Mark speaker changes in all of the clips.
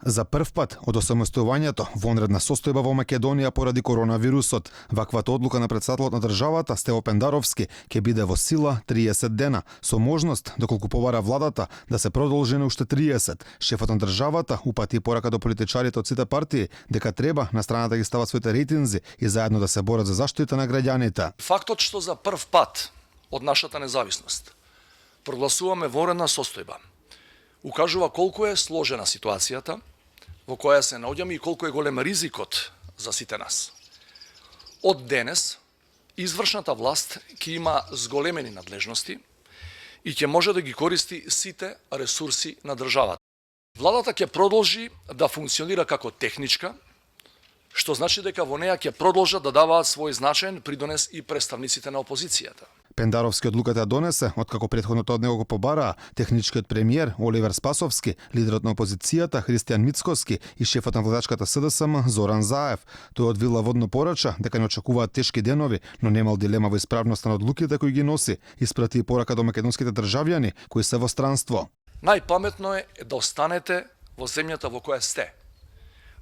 Speaker 1: За прв пат од осамостојувањето вонредна состојба во Македонија поради коронавирусот. Ваквата одлука на претседателот на државата Стево Пендаровски ќе биде во сила 30 дена, со можност, доколку побара владата, да се продолжи на уште 30. Шефот на државата упати порака до политичарите од сите партии дека треба на страната да ги стават своите рейтинзи и заедно да се борат за заштита на граѓаните.
Speaker 2: Фактот што за прв пат од нашата независност прогласуваме вонредна состојба укажува колку е сложена ситуацијата во која се наоѓаме и колку е голем ризикот за сите нас. Од денес, извршната власт ќе има зголемени надлежности и ќе може да ги користи сите ресурси на државата. Владата ќе продолжи да функционира како техничка, што значи дека во неја ќе продолжат да даваат свој значаен придонес и представниците на опозицијата.
Speaker 1: Пендаровски одлуката донесе, откако претходното од него го побараа техничкиот премиер Оливер Спасовски, лидерот на опозицијата Христијан Мицкоски и шефот на владачката СДСМ Зоран Заев. Тој од Вила Водно порача дека не очекуваат тешки денови, но немал дилема во исправноста на одлуките кои ги носи. Испрати и порака до македонските државјани кои се во странство.
Speaker 2: Најпаметно е да останете во земјата во која сте,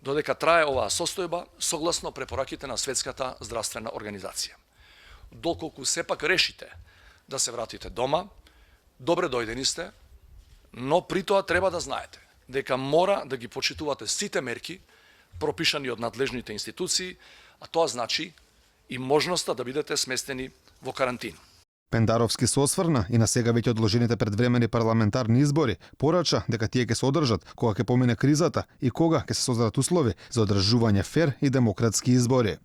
Speaker 2: додека трае оваа состојба согласно препораките на Светската здравствена организација. Доколку сепак решите да се вратите дома, добре дојдени сте, но при тоа треба да знаете дека мора да ги почитувате сите мерки пропишани од надлежните институции, а тоа значи и можноста да бидете сместени во карантин.
Speaker 1: Пендаровски се осврна и на сега веќе одложените предвремени парламентарни избори, порача дека тие ќе се одржат кога ќе помине кризата и кога ќе се создадат услови за одржување фер и демократски избори.